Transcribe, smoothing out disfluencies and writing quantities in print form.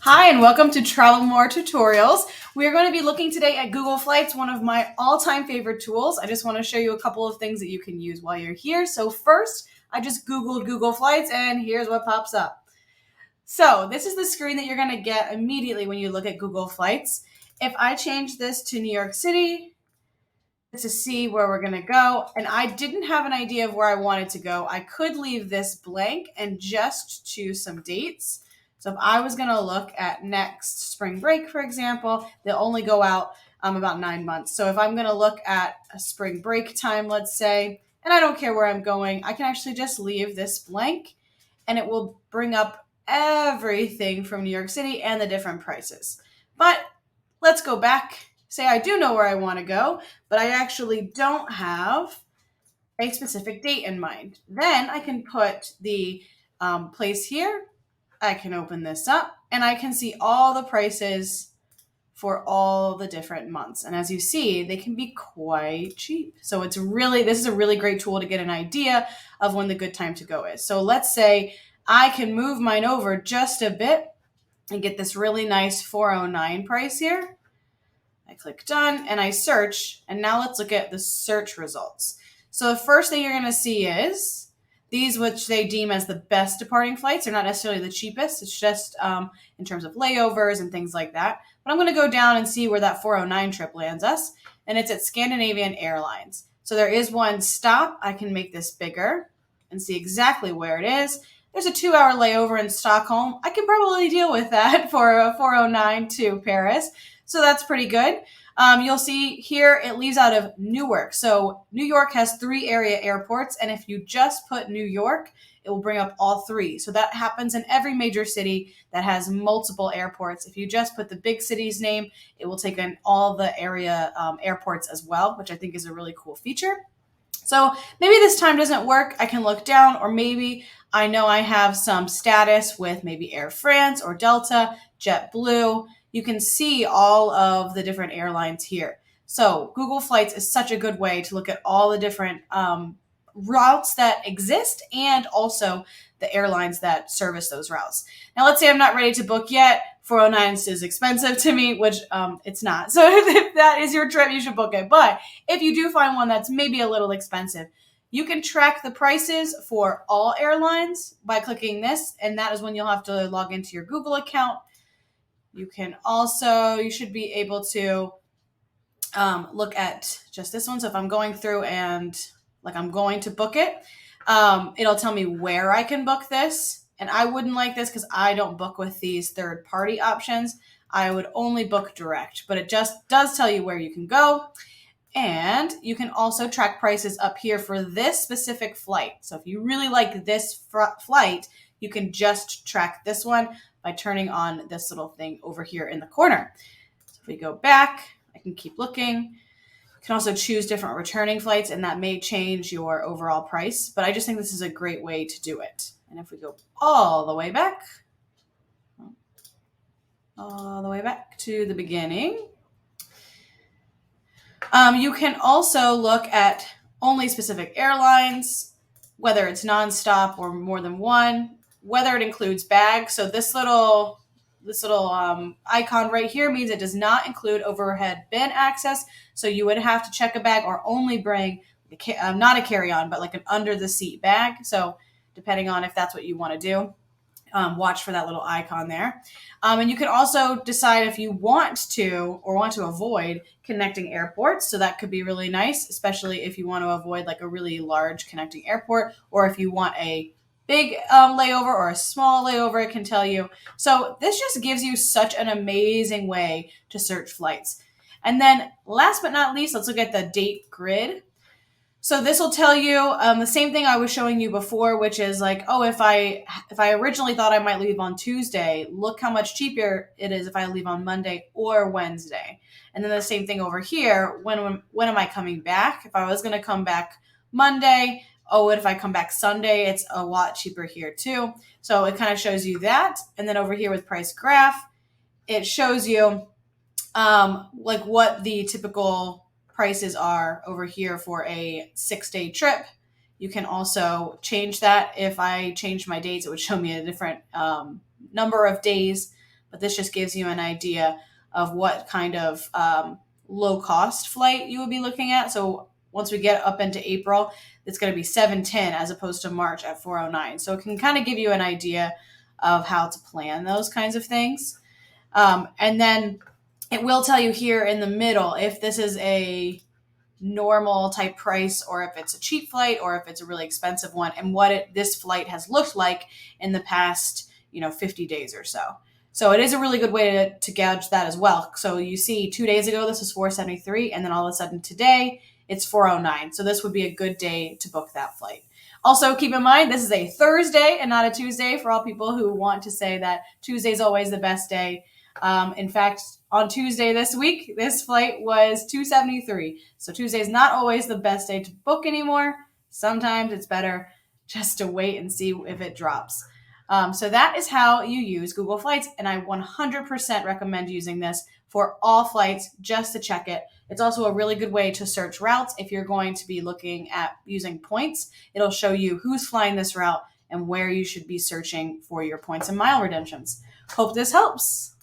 Hi, and welcome to Travel More Tutorials. We are going to be looking today at Google Flights, one of my all-time favorite tools. I just want to show you a couple of things that you can use while you're here. So first, I just Googled Google Flights, and here's what pops up. So this is the screen that you're going to get immediately when you look at Google Flights. If I change this to New York City to see where we're going to go, and I didn't have an idea of where I wanted to go, I could leave this blank and just choose some dates. So if I was going to look at next spring break, for example, they'll only go out about 9 months. So if I'm going to look at a spring break time, let's say, and I don't care where I'm going, I can actually just leave this blank and it will bring up everything from New York City and the different prices. But let's go back. Say I do know where I want to go, but I actually don't have a specific date in mind. Then I can put the place here. I can open this up and I can see all the prices for all the different months. And as you see, they can be quite cheap. So this is a really great tool to get an idea of when the good time to go is. So let's say I can move mine over just a bit and get this really nice 409 price here. I click done and I search, and now let's look at the search results. So the first thing you're going to see is these, which they deem as the best departing flights. They're not necessarily the cheapest. It's just in terms of layovers and things like that. But I'm going to go down and see where that 409 trip lands us, and it's at Scandinavian Airlines. So there is one stop. I can make this bigger and see exactly where it is. There's a 2-hour layover in Stockholm. I can probably deal with that for a 409 to Paris. So that's pretty good. You'll see here it leaves out of Newark. So New York has 3 area airports, and if you just put New York, it will bring up all 3. So that happens in every major city that has multiple airports. If you just put the big city's name, it will take in all the area airports as well, which I think is a really cool feature. So maybe this time doesn't work. I can look down, or maybe I know I have some status with maybe Air France or Delta, JetBlue. You can see all of the different airlines here. So Google Flights is such a good way to look at all the different routes that exist and also the airlines that service those routes. Now, let's say I'm not ready to book yet. 409 is expensive to me, which it's not. So if that is your trip, you should book it. But if you do find one that's maybe a little expensive, you can track the prices for all airlines by clicking this, and that is when you'll have to log into your Google account. You should be able to look at just this one. So if I'm going through and I'm going to book it, it'll tell me where I can book this. And I wouldn't like this because I don't book with these third-party options. I would only book direct, but it just does tell you where you can go. And you can also track prices up here for this specific flight. So if you really like this flight, you can just track this one by turning on this little thing over here in the corner. So if we go back, I can keep looking. You can also choose different returning flights, and that may change your overall price. But I just think this is a great way to do it. And if we go all the way back to the beginning, you can also look at only specific airlines, whether it's nonstop or more than one, whether it includes bags. So this little icon right here means it does not include overhead bin access. So you would have to check a bag or only bring not a carry-on, but like an under-the-seat bag. So depending on if that's what you want to do, watch for that little icon there. And you can also decide if you want to or want to avoid connecting airports. So that could be really nice, especially if you want to avoid like a really large connecting airport, or if you want a big layover or a small layover, it can tell you. So this just gives you such an amazing way to search flights. And then last but not least, let's look at the date grid. So this will tell you the same thing I was showing you before, which is like, oh, if I originally thought I might leave on Tuesday, look how much cheaper it is if I leave on Monday or Wednesday. And then the same thing over here. When am I coming back? If I was going to come back Monday, oh, what if I come back Sunday? It's a lot cheaper here too. So it kind of shows you that. And then over here with price graph, it shows you like what the typical prices are over here for a 6-day trip. You can also change that. If I changed my dates, it would show me a different number of days. but this just gives you an idea of what kind of low cost flight you would be looking at. So once we get up into April, it's going to be 710 as opposed to March at 409. So it can kind of give you an idea of how to plan those kinds of things. And then it will tell you here in the middle if this is a normal type price or if it's a cheap flight or if it's a really expensive one, and what this flight has looked like in the past 50 days or so. So it is a really good way to gauge that as well. So you see 2 days ago this was 473, and then all of a sudden today it's 409. So this would be a good day to book that flight. Also, keep in mind, this is a Thursday and not a Tuesday for all people who want to say that Tuesday is always the best day. In fact, on Tuesday this week, this flight was 273. So Tuesday is not always the best day to book anymore. Sometimes it's better just to wait and see if it drops. So that is how you use Google Flights, and I 100% recommend using this for all flights just to check it. It's also a really good way to search routes. If you're going to be looking at using points, it'll show you who's flying this route and where you should be searching for your points and mile redemptions. Hope this helps.